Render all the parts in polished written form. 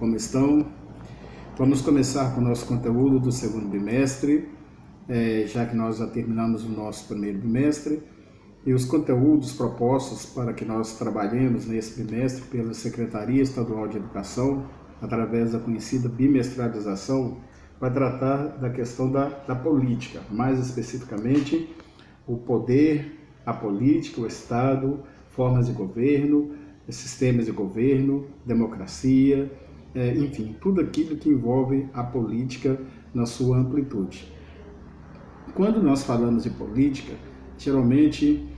como estão? Vamos começar com o nosso conteúdo do segundo bimestre, já que nós já terminamos o nosso primeiro bimestre, e os conteúdos propostos para que nós trabalhemos nesse bimestre pela Secretaria Estadual de Educação, através da conhecida bimestralização, vai tratar da questão da política, mais especificamente o poder, a política, o Estado, formas de governo, sistemas de governo, democracia, enfim, tudo aquilo que envolve a política na sua amplitude. Quando nós falamos de política, geralmente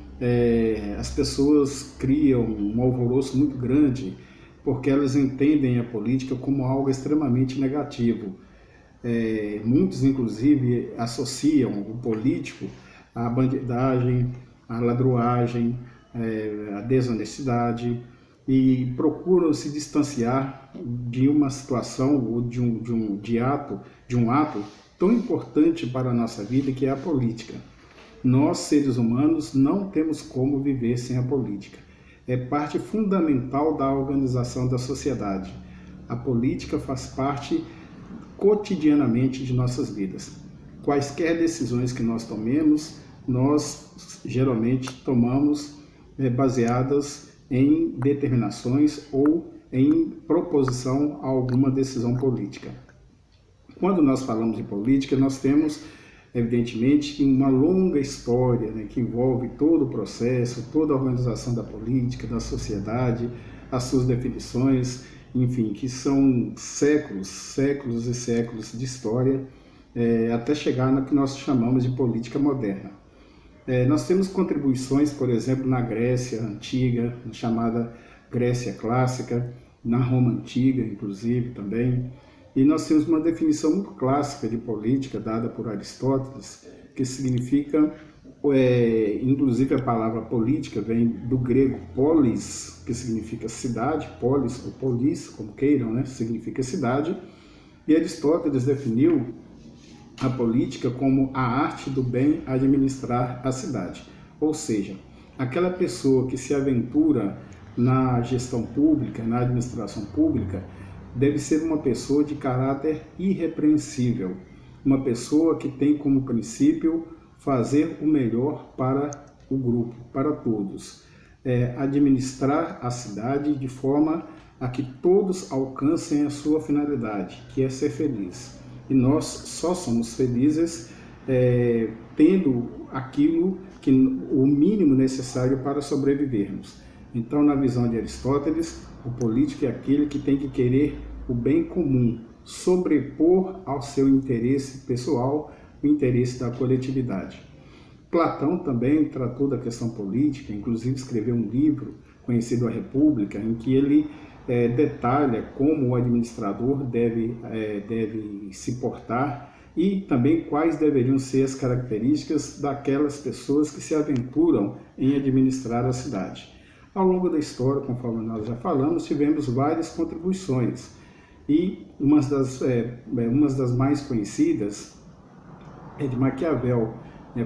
as pessoas criam um alvoroço muito grande porque elas entendem a política como algo extremamente negativo. Muitos, inclusive, associam o político à bandidagem, à ladruagem, à desonestidade e procuram se distanciar de uma situação ou de um ato tão importante para a nossa vida, que é a política. Nós, seres humanos, não temos como viver sem a política. É parte fundamental da organização da sociedade. A política faz parte cotidianamente de nossas vidas. Quaisquer decisões que nós tomemos, nós geralmente tomamos baseadas em determinações ou em proposição a alguma decisão política. Quando nós falamos de política, nós temos, evidentemente, uma longa história, né, que envolve todo o processo, toda a organização da política, da sociedade, as suas definições, enfim, que são séculos e séculos de história, até chegar no que nós chamamos de política moderna. Nós temos contribuições, por exemplo, na Grécia Antiga, na chamada Grécia Clássica, na Roma Antiga, inclusive, também. E nós temos uma definição muito clássica de política, dada por Aristóteles, que significa, inclusive a palavra política vem do grego polis, que significa cidade, polis ou polis, como queiram, né? Significa cidade. E Aristóteles definiu a política como a arte do bem administrar a cidade. Ou seja, aquela pessoa que se aventura na gestão pública, na administração pública, deve ser uma pessoa de caráter irrepreensível, uma pessoa que tem como princípio fazer o melhor para o grupo, para todos. Administrar a cidade de forma a que todos alcancem a sua finalidade, que é ser feliz. E nós só somos felizes tendo aquilo o mínimo necessário para sobrevivermos. Então, na visão de Aristóteles, o político é aquele que tem que querer o bem comum, sobrepor ao seu interesse pessoal o interesse da coletividade. Platão também tratou da questão política, inclusive escreveu um livro conhecido A República, em que ele detalha como o administrador deve se portar e também quais deveriam ser as características daquelas pessoas que se aventuram em administrar a cidade. Ao longo da história, conforme nós já falamos, tivemos várias contribuições e uma das mais conhecidas é de Maquiavel,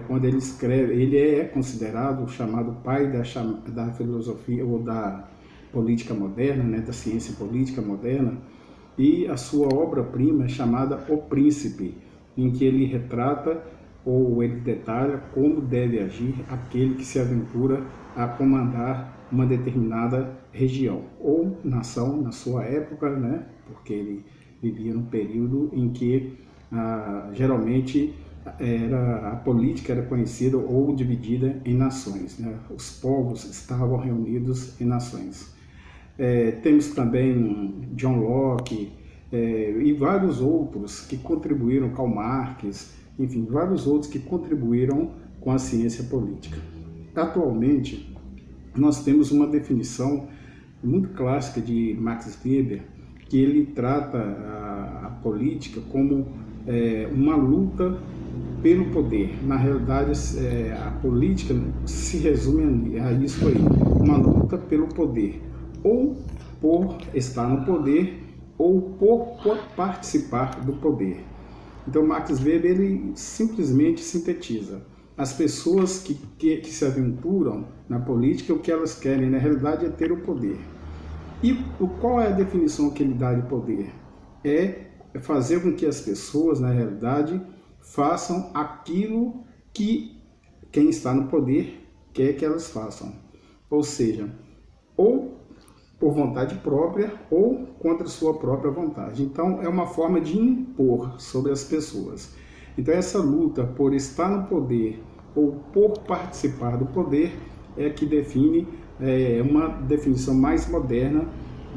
quando ele escreve, ele é considerado o chamado pai da filosofia ou da política moderna, né, da ciência política moderna, e a sua obra-prima é chamada O Príncipe, em que ele retrata ou ele detalha como deve agir aquele que se aventura a comandar uma determinada região ou nação na sua época, né, porque ele vivia num período em que geralmente a política era conhecida ou dividida em nações, né? Os povos estavam reunidos em nações. Temos também John Locke e vários outros que contribuíram, Karl Marx, enfim, vários outros que contribuíram com a ciência política. Atualmente, nós temos uma definição muito clássica de Max Weber, que ele trata a política como uma luta pelo poder. Na realidade, a política se resume a isso aí, uma luta pelo poder, ou por estar no poder, ou por participar do poder. Então, Max Weber, ele simplesmente sintetiza. As pessoas que se aventuram na política, o que elas querem, na realidade, é ter o poder. E qual é a definição que ele dá de poder? É fazer com que as pessoas, na realidade, façam aquilo que quem está no poder quer que elas façam. Ou seja, ou por vontade própria ou contra sua própria vontade. Então, é uma forma de impor sobre as pessoas. Então, essa luta por estar no poder ou por participar do poder é que define uma definição mais moderna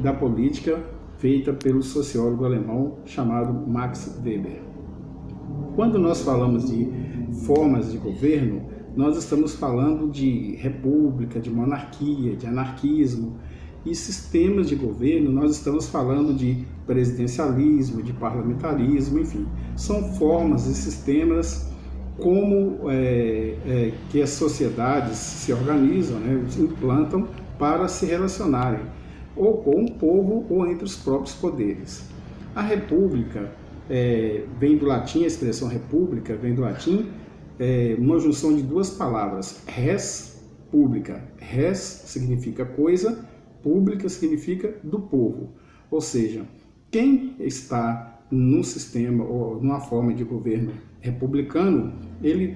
da política feita pelo sociólogo alemão chamado Max Weber. Quando nós falamos de formas de governo, nós estamos falando de república, de monarquia, de anarquismo, e sistemas de governo, nós estamos falando de presidencialismo, de parlamentarismo, enfim. São formas e sistemas como que as sociedades se organizam, né, se implantam para se relacionarem, ou com o povo ou entre os próprios poderes. A república vem do latim, a expressão república vem do latim, uma junção de duas palavras, res pública. Res significa coisa, pública significa do povo. Ou seja, quem está num sistema ou numa forma de governo republicano,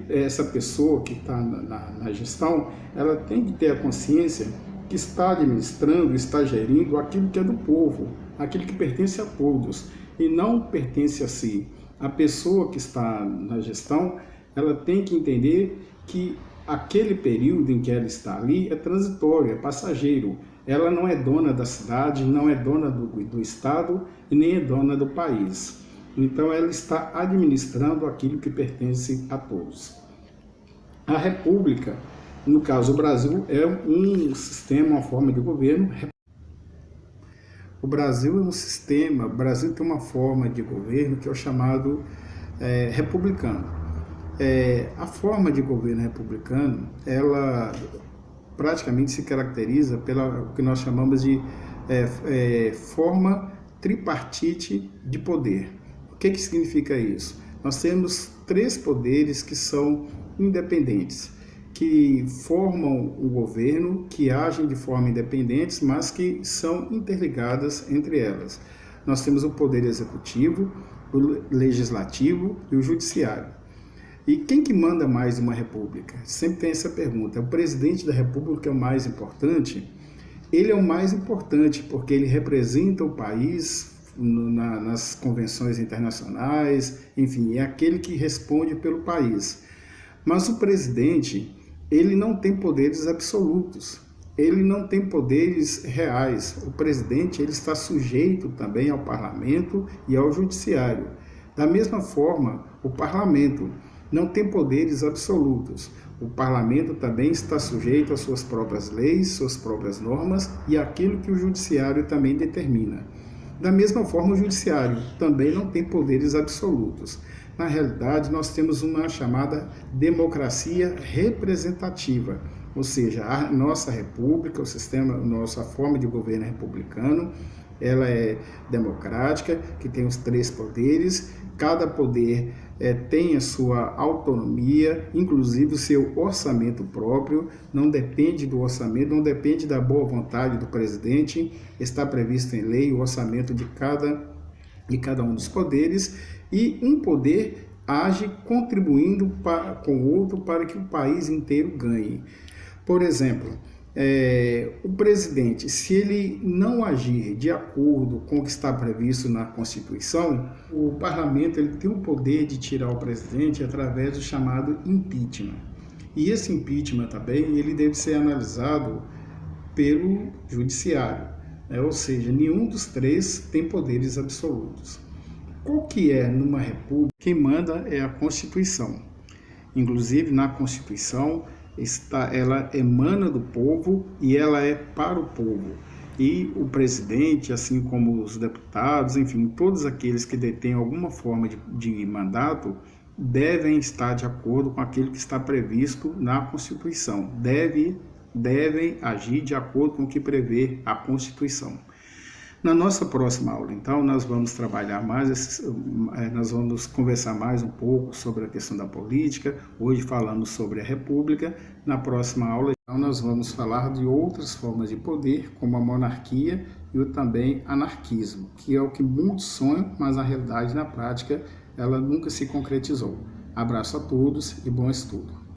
essa pessoa que está na gestão, ela tem que ter a consciência que está administrando, está gerindo aquilo que é do povo, aquilo que pertence a todos e não pertence a si. A pessoa que está na gestão, ela tem que entender que aquele período em que ela está ali é transitório, é passageiro. Ela não é dona da cidade, não é dona do estado e nem é dona do país. Então ela está administrando aquilo que pertence a todos. A república, no caso o Brasil, é um sistema, uma forma de governo. O Brasil é um sistema, o Brasil tem uma forma de governo que é o chamado republicano. A forma de governo republicano, ela praticamente se caracteriza pela que nós chamamos de forma tripartite de poder. O que significa isso? Nós temos três poderes que são independentes, que formam o governo, que agem de forma independente, mas que são interligadas entre elas. Nós temos o poder executivo, o legislativo e o judiciário. E quem que manda mais uma república? Sempre tem essa pergunta. O presidente da república é o mais importante? Ele é o mais importante porque ele representa o país nas convenções internacionais, enfim, é aquele que responde pelo país. Mas o presidente, ele não tem poderes absolutos, ele não tem poderes reais. O presidente, ele está sujeito também ao parlamento e ao judiciário. Da mesma forma, o parlamento não tem poderes absolutos. O parlamento também está sujeito às suas próprias leis, suas próprias normas e àquilo que o judiciário também determina. Da mesma forma, o judiciário também não tem poderes absolutos. Na realidade, nós temos uma chamada democracia representativa, ou seja, a nossa república, o sistema, nossa forma de governo republicano, ela é democrática, que tem os três poderes, cada poder tem a sua autonomia, inclusive o seu orçamento próprio, não depende do orçamento, não depende da boa vontade do presidente, está previsto em lei o orçamento de cada um dos poderes, e um poder age contribuindo com o outro para que o país inteiro ganhe. Por exemplo, o presidente, se ele não agir de acordo com o que está previsto na Constituição, o parlamento ele tem o poder de tirar o presidente através do chamado impeachment. E esse impeachment também ele deve ser analisado pelo judiciário, ou seja, nenhum dos três tem poderes absolutos. Qual que é numa república? Quem manda é a Constituição. Inclusive na Constituição, ela emana do povo e ela é para o povo. E o presidente, assim como os deputados, enfim, todos aqueles que detêm alguma forma de mandato, devem estar de acordo com aquilo que está previsto na Constituição. Devem agir de acordo com o que prevê a Constituição. Na nossa próxima aula, então, nós vamos trabalhar mais, nós vamos conversar mais um pouco sobre a questão da política. Hoje falamos sobre a república. Na próxima aula, então, nós vamos falar de outras formas de poder, como a monarquia e o também anarquismo, que é o que muitos sonham, mas na realidade, na prática, ela nunca se concretizou. Abraço a todos e bom estudo.